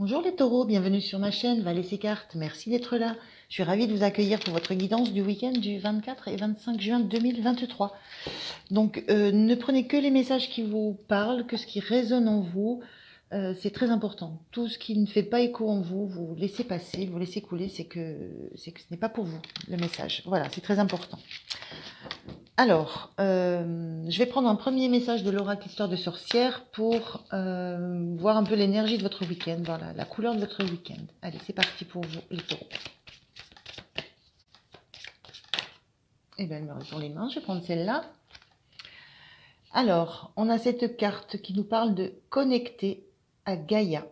Bonjour les taureaux, bienvenue sur ma chaîne Valet ses cartes, merci d'être là. Je suis ravie de vous accueillir pour votre guidance du week-end du 24 et 25 juin 2023. Donc ne prenez que les messages qui vous parlent, que ce qui résonne en vous, c'est très important. Tout ce qui ne fait pas écho en vous, vous laissez passer, vous laissez couler, c'est que ce n'est pas pour vous le message. Voilà, c'est très important. Alors, je vais prendre un premier message de l'oracle Histoire de sorcière pour voir un peu l'énergie de votre week-end, voilà, la couleur de votre week-end. Allez, c'est parti pour vous, les taureaux. Eh bien, elle me reste dans les mains, je vais prendre celle-là. Alors, on a cette carte qui nous parle de connecter à Gaïa.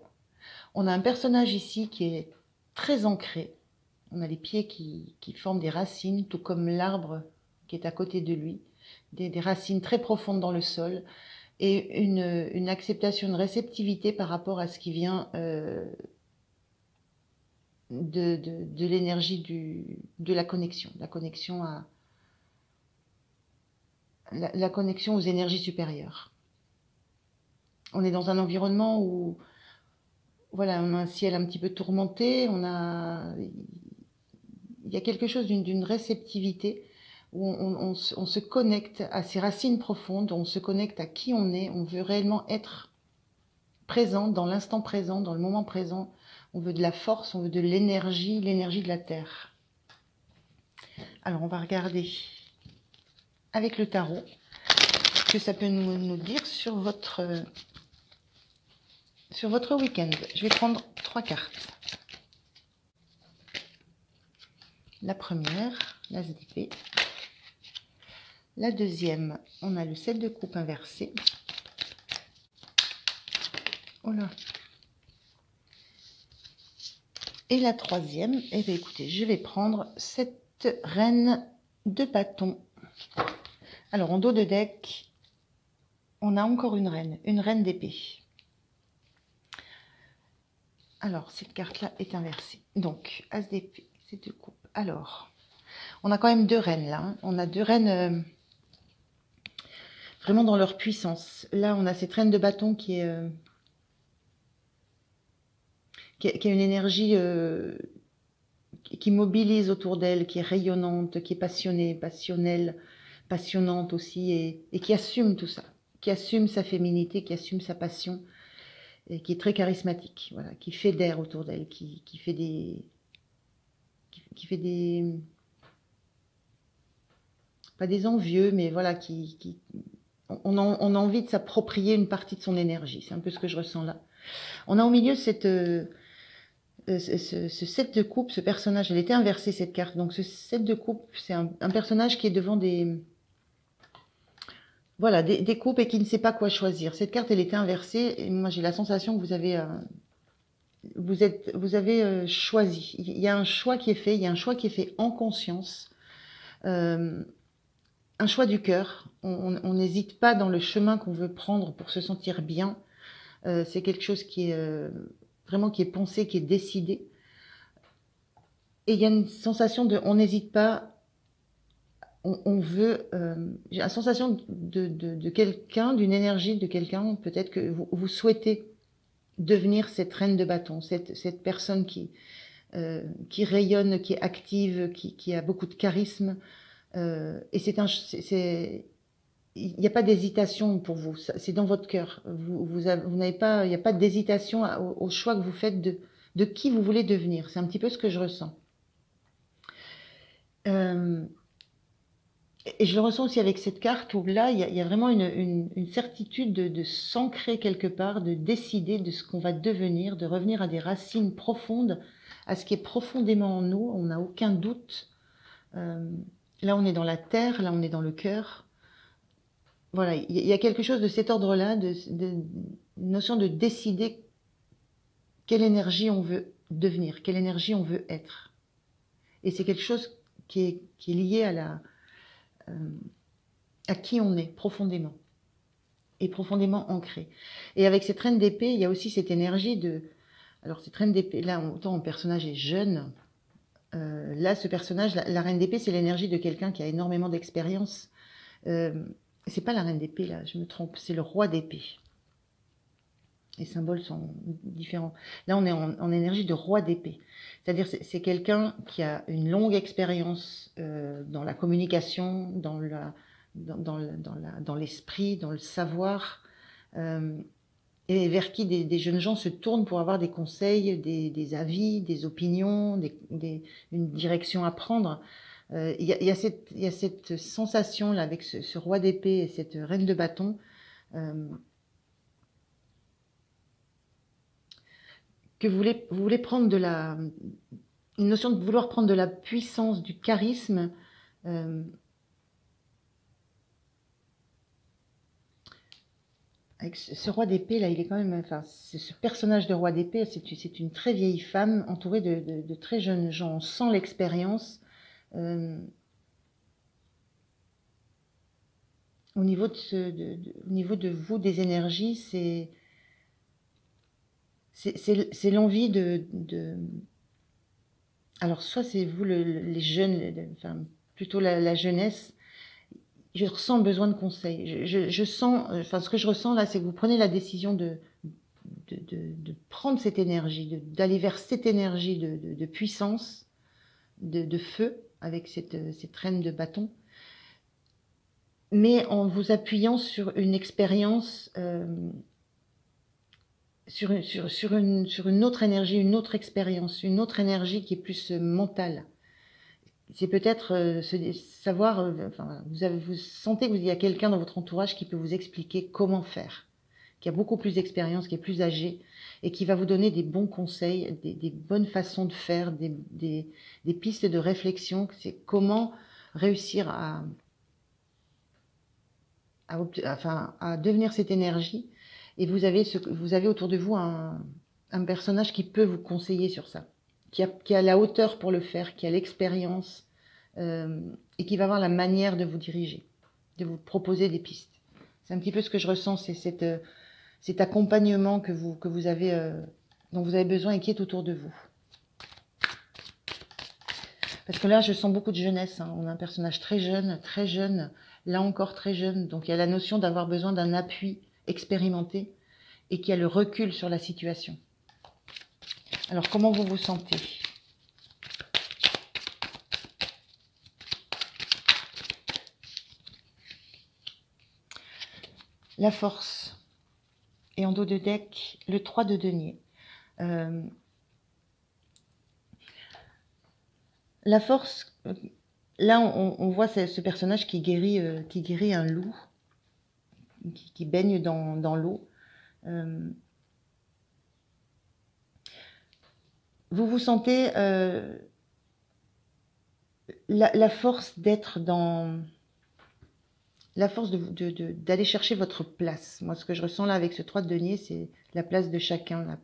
On a un personnage ici qui est très ancré. On a les pieds qui forment des racines, tout comme l'arbre qui est à côté de lui. Des racines très profondes dans le sol. Et une acceptation, une réceptivité par rapport à ce qui vient de l'énergie de la connexion à la connexion aux énergies supérieures. On est dans un environnement où voilà, on a un ciel un petit peu tourmenté, il y a quelque chose d'une réceptivité où on se connecte à ses racines profondes, on se connecte à qui on est, on veut réellement être présent, dans l'instant présent, dans le moment présent. On veut de la force, on veut de l'énergie de la Terre. Alors, on va regarder avec le tarot ce que ça peut nous dire sur votre week-end. Je vais prendre 3 cartes. La première, l'as d'épée. La deuxième, on a le 7 de coupe inversé. Oh là. Et la troisième, eh bien écoutez, je vais prendre cette reine de bâton. Alors, en dos de deck, on a encore une reine d'épée. Alors, cette carte-là est inversée. Donc, as d'épée, c'est de coupe. Alors, on a quand même 2 reines là. Hein. On a 2 reines vraiment dans leur puissance. Là, on a cette reine de bâton qui a une énergie qui mobilise autour d'elle, qui est rayonnante, qui est passionnée, passionnelle, passionnante aussi, et qui assume tout ça, qui assume sa féminité, qui assume sa passion, et qui est très charismatique, voilà, qui fédère autour d'elle, qui fait des pas des envieux, mais voilà, on a envie de s'approprier une partie de son énergie. C'est un peu ce que je ressens là. On a au milieu ce 7 de coupe, ce personnage, elle était inversée cette carte. Donc ce 7 de coupe, c'est un personnage qui est devant des coupes et qui ne sait pas quoi choisir. Cette carte, elle était inversée et moi j'ai la sensation que vous avez choisi. Il y a un choix qui est fait, il y a un choix qui est fait en conscience. Un choix du cœur. On n'hésite pas dans le chemin qu'on veut prendre pour se sentir bien. C'est quelque chose qui est vraiment qui est pensé, qui est décidé. Et il y a une sensation de, on n'hésite pas, on veut. J'ai la sensation de quelqu'un, d'une énergie de quelqu'un, peut-être que vous souhaitez devenir cette reine de bâton, cette personne qui rayonne, qui est active, qui a beaucoup de charisme. Et il n'y a pas d'hésitation pour vous, c'est dans votre cœur. Vous n'avez pas, il n'y a pas d'hésitation au choix que vous faites de qui vous voulez devenir. C'est un petit peu ce que je ressens. Et je le ressens aussi avec cette carte où là, il y a vraiment une certitude de s'ancrer quelque part, de décider de ce qu'on va devenir, de revenir à des racines profondes, à ce qui est profondément en nous. On n'a aucun doute. Là, on est dans la terre, là, on est dans le cœur. Voilà, il y a quelque chose de cet ordre-là, une notion de décider quelle énergie on veut devenir, quelle énergie on veut être. Et c'est quelque chose qui est lié à qui on est profondément, et profondément ancré. Et avec cette reine d'épée, il y a aussi cette énergie de... Alors cette reine d'épée, là, autant mon personnage est jeune, là, ce personnage, la reine d'épée, c'est l'énergie de quelqu'un qui a énormément d'expérience. C'est pas la reine d'épée, là, je me trompe, c'est le roi d'épée. Les symboles sont différents. Là, on est en énergie de roi d'épée. C'est-à-dire, c'est quelqu'un qui a une longue expérience dans la communication, dans l'esprit, dans le savoir, et vers qui des jeunes gens se tournent pour avoir des conseils, des avis, des opinions, une direction à prendre. Il y a cette sensation-là avec ce roi d'épée et cette reine de bâton, que vous voulez prendre une notion de vouloir prendre de la puissance, du charisme, avec ce roi d'épée là, il est quand même, enfin, ce personnage de roi d'épée, c'est une très vieille femme entourée de très jeunes gens. On sent l'expérience. Au niveau au niveau de vous, des énergies, c'est l'envie alors, soit c'est vous, les jeunes, enfin, plutôt la jeunesse. Je ressens le besoin de conseils. Je sens, enfin, ce que je ressens là, c'est que vous prenez la décision de prendre cette énergie, d'aller vers cette énergie de puissance, de feu, avec cette reine de bâton, mais en vous appuyant sur une expérience, sur une autre énergie, une autre expérience, une autre énergie qui est plus mentale. C'est peut-être savoir, enfin, vous sentez qu'il y a quelqu'un dans votre entourage qui peut vous expliquer comment faire, qui a beaucoup plus d'expérience, qui est plus âgé, et qui va vous donner des bons conseils, des bonnes façons de faire, des pistes de réflexion. C'est comment réussir à devenir cette énergie. Et vous avez autour de vous un personnage qui peut vous conseiller sur ça, qui a la hauteur pour le faire, qui a l'expérience, et qui va avoir la manière de vous diriger, de vous proposer des pistes. C'est un petit peu ce que je ressens, c'est cet accompagnement que vous avez, dont vous avez besoin et qui est autour de vous. Parce que là, je sens beaucoup de jeunesse. Hein. On a un personnage très jeune, là encore très jeune. Donc il y a la notion d'avoir besoin d'un appui expérimenté et qui a le recul sur la situation. Alors, comment vous vous sentez ? La force. Et en dos de deck, le 3 de denier. La force, là, on voit ce personnage qui guérit un loup, qui baigne dans l'eau. Vous vous sentez la force d'être dans... La force d'aller chercher votre place. Moi, ce que je ressens là avec ce 3 de denier, c'est la place de chacun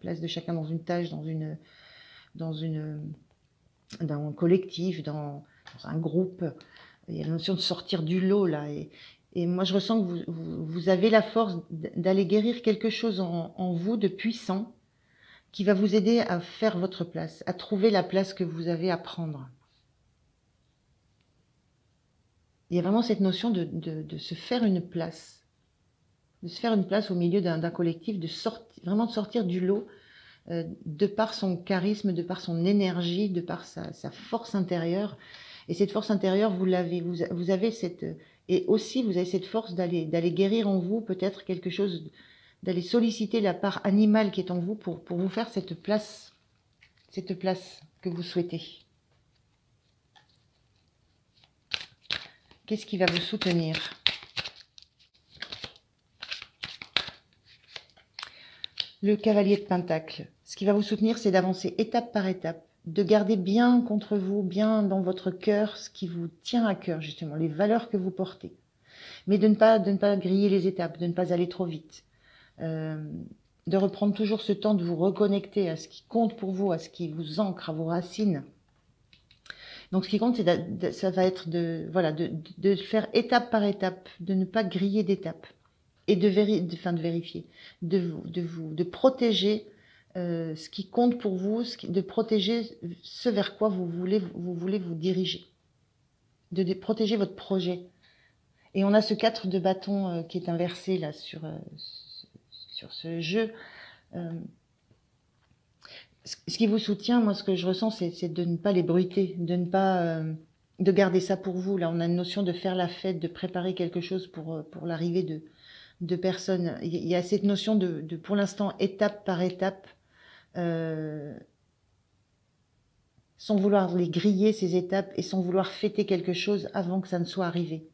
dans une tâche, dans un collectif, dans un groupe. Il y a la notion de sortir du lot là. Et moi, je ressens que vous avez la force d'aller guérir quelque chose en vous de puissant qui va vous aider à faire votre place, à trouver la place que vous avez à prendre. Il y a vraiment cette notion de se faire une place, au milieu d'un collectif, vraiment de sortir du lot, de par son charisme, de par son énergie, de par sa force intérieure. Et cette force intérieure, vous avez et aussi vous avez cette force d'aller guérir en vous peut-être quelque chose, d'aller solliciter la part animale qui est en vous pour vous faire cette place que vous souhaitez. Qu'est-ce qui va vous soutenir ? Le cavalier de Pentacle. Ce qui va vous soutenir, c'est d'avancer étape par étape, de garder bien contre vous, bien dans votre cœur, ce qui vous tient à cœur, justement, les valeurs que vous portez. Mais de ne pas griller les étapes, de ne pas aller trop vite. De reprendre toujours ce temps de vous reconnecter à ce qui compte pour vous, à ce qui vous ancre, à vos racines. Donc, ce qui compte, ça va être de faire étape par étape, de ne pas griller d'étapes et de vérifier, de protéger ce qui compte pour vous, de protéger ce vers quoi vous voulez vous diriger, de protéger votre projet. Et on a ce 4 de bâton qui est inversé là sur ce jeu. Ce qui vous soutient, moi, ce que je ressens, c'est de ne pas les bruiter, de ne pas de garder ça pour vous. Là, on a une notion de faire la fête, de préparer quelque chose pour l'arrivée de personnes. Il y a cette notion de pour l'instant, étape par étape, sans vouloir les griller, ces étapes, et sans vouloir fêter quelque chose avant que ça ne soit arrivé.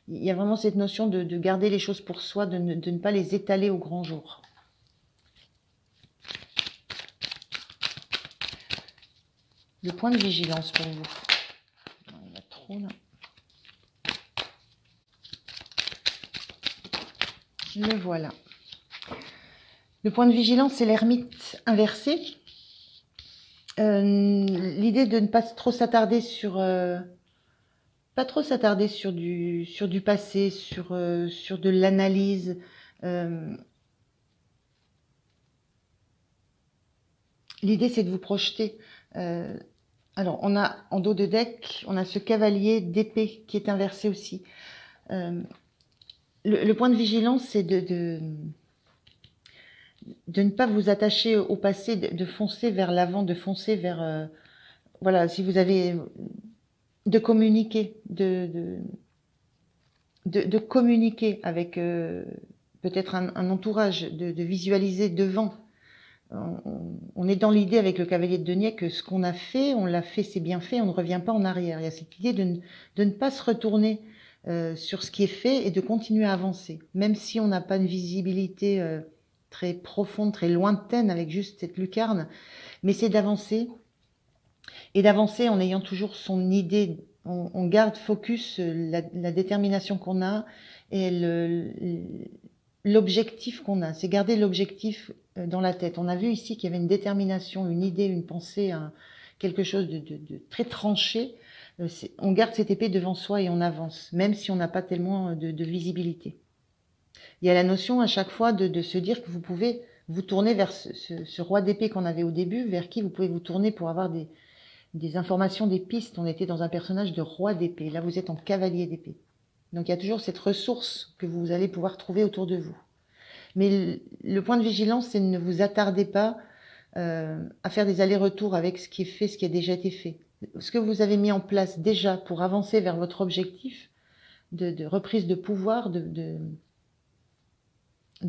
Il y a vraiment cette notion de garder les choses pour soi, de ne pas les étaler au grand jour. Le point de vigilance pour vous. Il y a trop là. Le voilà. Le point de vigilance, c'est l'ermite inversé. L'idée de ne pas trop s'attarder sur... pas trop s'attarder sur du passé, sur de l'analyse. L'idée, c'est de vous projeter. Alors, on a en dos de deck, on a ce cavalier d'épée qui est inversé aussi. Le point de vigilance, c'est de ne pas vous attacher au passé, de foncer vers l'avant, de foncer vers... voilà, si vous avez... de communiquer, de communiquer avec peut-être un entourage, de visualiser devant. On est dans l'idée avec le cavalier de denier que ce qu'on a fait, on l'a fait, c'est bien fait, on ne revient pas en arrière. Il y a cette idée de ne pas se retourner sur ce qui est fait et de continuer à avancer, même si on n'a pas une visibilité très profonde, très lointaine avec juste cette lucarne, mais c'est d'avancer, et d'avancer en ayant toujours son idée. On garde focus la détermination qu'on a et l'objectif qu'on a. C'est garder l'objectif dans la tête. On a vu ici qu'il y avait une détermination, une idée, une pensée, quelque chose de très tranché. On garde cette épée devant soi et on avance, même si on n'a pas tellement de visibilité. Il y a la notion à chaque fois de se dire que vous pouvez vous tourner vers ce roi d'épée qu'on avait au début, vers qui vous pouvez vous tourner pour avoir des informations, des pistes. On était dans un personnage de roi d'épée. Là, vous êtes en cavalier d'épée. Donc, il y a toujours cette ressource que vous allez pouvoir trouver autour de vous. Mais le point de vigilance, c'est de ne vous attarder pas à faire des allers-retours avec ce qui est fait, ce qui a déjà été fait. Ce que vous avez mis en place déjà pour avancer vers votre objectif de reprise de pouvoir, de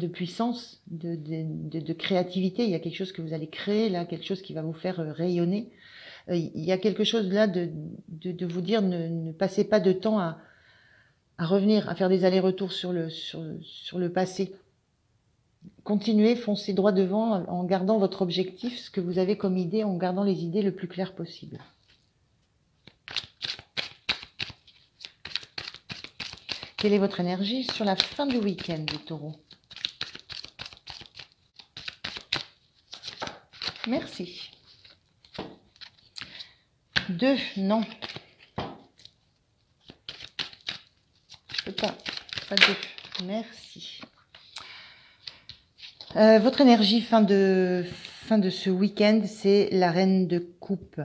puissance, de créativité. Il y a quelque chose que vous allez créer là, quelque chose qui va vous faire rayonner. Il y a quelque chose là de vous dire ne passez pas de temps à revenir, à faire des allers-retours sur le passé. Continuez, foncez droit devant en gardant votre objectif, ce que vous avez comme idée, en gardant les idées le plus clair possible. Quelle est votre énergie sur la fin du week-end, les taureaux? Merci. 2, non. Je peux pas. Pas 2. Merci. Votre énergie fin de ce week-end, c'est la reine de coupe.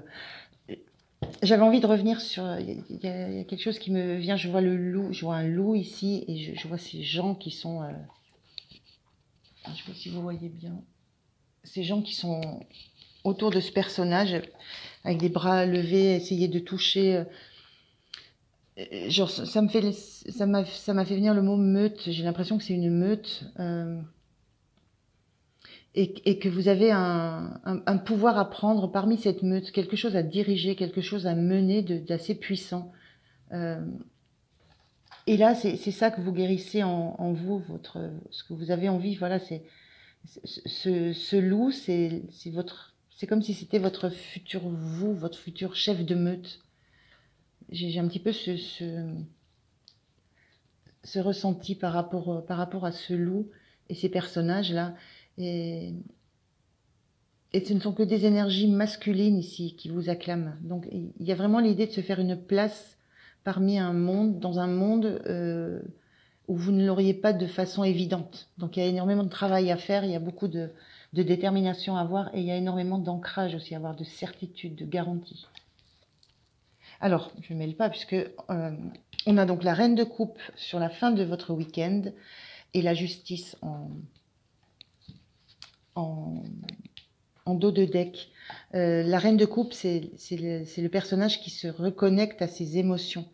J'avais envie de revenir sur... Il y a quelque chose qui me vient, je vois le loup, je vois un loup ici, et je vois ces gens qui sont... je ne sais pas si vous voyez bien. Ces gens qui sont autour de ce personnage, avec des bras levés, essayer de toucher... genre, ça m'a fait venir le mot meute. J'ai l'impression que c'est une meute. Et que vous avez un pouvoir à prendre parmi cette meute, quelque chose à diriger, quelque chose à mener d'assez puissant. Et là, c'est ça que vous guérissez en vous, ce que vous avez envie. Voilà, ce loup, c'est comme si c'était votre futur vous, votre futur chef de meute. J'ai un petit peu ce ressenti par rapport à ce loup et ces personnages-là. Et ce ne sont que des énergies masculines ici qui vous acclament. Donc il y a vraiment l'idée de se faire une place parmi dans un monde où vous ne l'auriez pas de façon évidente. Donc il y a énormément de travail à faire, il y a beaucoup de détermination à avoir, et il y a énormément d'ancrage aussi à avoir, de certitude, de garantie. Alors, je ne mêle pas, puisque on a donc la reine de coupe sur la fin de votre week-end, et la justice en, en dos de deck. La reine de coupe, c'est le personnage qui se reconnecte à ses émotions,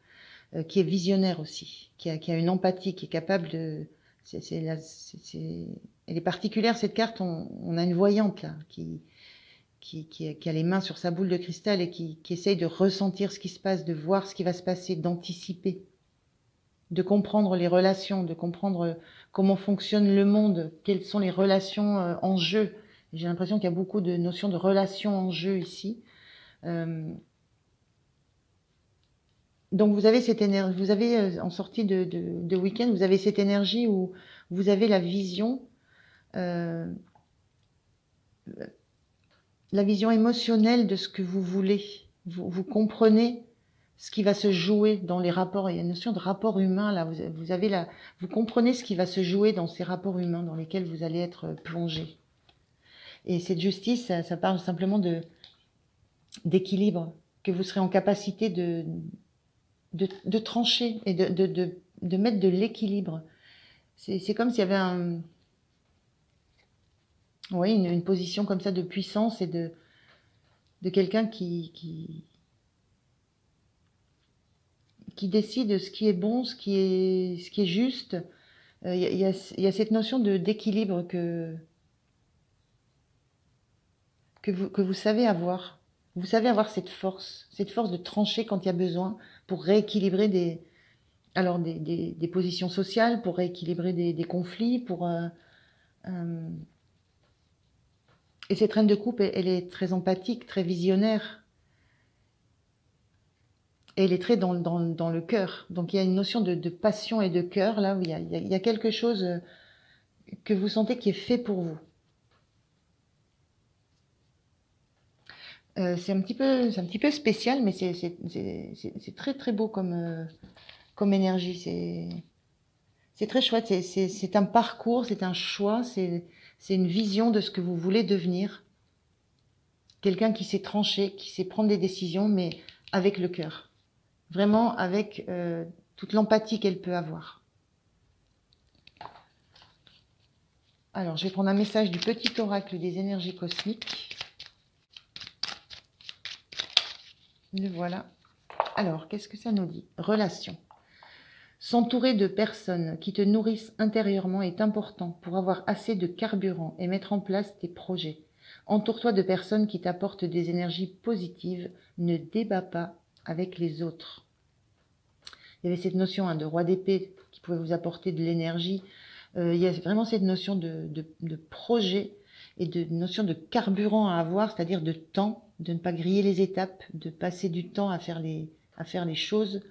qui est visionnaire aussi, qui a une empathie, qui est capable de... Elle est particulière, cette carte. On a une voyante là, qui a les mains sur sa boule de cristal et qui essaye de ressentir ce qui se passe, de voir ce qui va se passer, d'anticiper, de comprendre les relations, de comprendre comment fonctionne le monde, quelles sont les relations en jeu. J'ai l'impression qu'il y a beaucoup de notions de relations en jeu ici. Donc vous avez cette énergie, vous avez en sortie de week-end, vous avez cette énergie où vous avez la vision émotionnelle de ce que vous voulez. Vous comprenez ce qui va se jouer dans les rapports. Il y a une notion de rapport humain là. Vous comprenez ce qui va se jouer dans ces rapports humains dans lesquels vous allez être plongé. Et cette justice, ça parle simplement d'équilibre, que vous serez en capacité de trancher et de mettre de l'équilibre. C'est comme s'il y avait une position comme ça de puissance et de quelqu'un qui décide ce qui est bon, ce qui est juste. Il y a cette notion d'équilibre que vous savez avoir. Vous savez avoir cette force de trancher quand il y a besoin pour rééquilibrer des positions sociales, pour rééquilibrer des conflits, et cette reine de coupe, elle est très empathique, très visionnaire. Et elle est très dans le cœur. Donc il y a une notion de passion et de cœur, là où il y a quelque chose que vous sentez qui est fait pour vous. C'est un petit peu spécial, mais c'est très très beau comme énergie. C'est très chouette. C'est un parcours, c'est un choix, c'est une vision de ce que vous voulez devenir. Quelqu'un qui sait trancher, qui sait prendre des décisions, mais avec le cœur. Vraiment avec toute l'empathie qu'elle peut avoir. Alors, je vais prendre un message du petit oracle des énergies cosmiques. Le voilà. Alors, qu'est-ce que ça nous dit? Relation. S'entourer de personnes qui te nourrissent intérieurement est important pour avoir assez de carburant et mettre en place tes projets. Entoure-toi de personnes qui t'apportent des énergies positives. Ne débat pas avec les autres. Il y avait cette notion de roi d'épée qui pouvait vous apporter de l'énergie. Il y a vraiment cette notion de projet et de notion de carburant à avoir, c'est-à-dire de temps, de ne pas griller les étapes, de passer du temps à faire les choses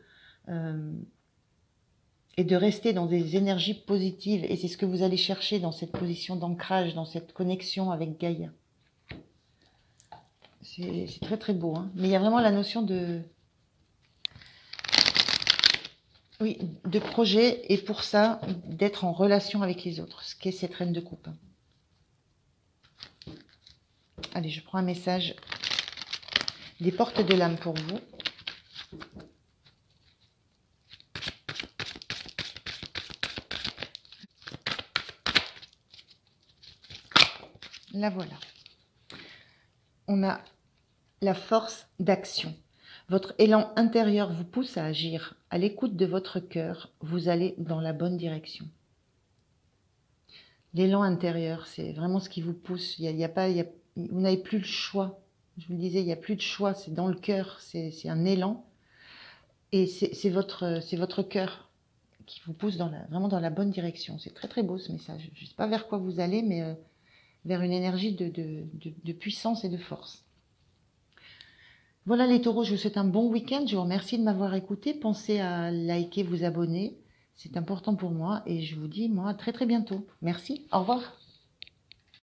et de rester dans des énergies positives. Et c'est ce que vous allez chercher dans cette position d'ancrage, dans cette connexion avec Gaïa. C'est très très beau, hein. Mais il y a vraiment la notion de projet, et pour ça, d'être en relation avec les autres, ce qu'est cette reine de coupe. Allez, je prends un message des portes de l'âme pour vous. La voilà. On a la force d'action. Votre élan intérieur vous pousse à agir. À l'écoute de votre cœur, vous allez dans la bonne direction. L'élan intérieur, c'est vraiment ce qui vous pousse. Vous n'avez plus le choix. Je vous le disais, il n'y a plus de choix. C'est dans le cœur. C'est un élan. Et c'est votre cœur qui vous pousse vraiment dans la bonne direction. C'est très très beau ce message. Je ne sais pas vers quoi vous allez, mais vers une énergie de puissance et de force. Voilà les taureaux, je vous souhaite un bon week-end. Je vous remercie de m'avoir écouté. Pensez à liker, vous abonner. C'est important pour moi. Et je vous dis, moi, à très très bientôt. Merci. Au revoir.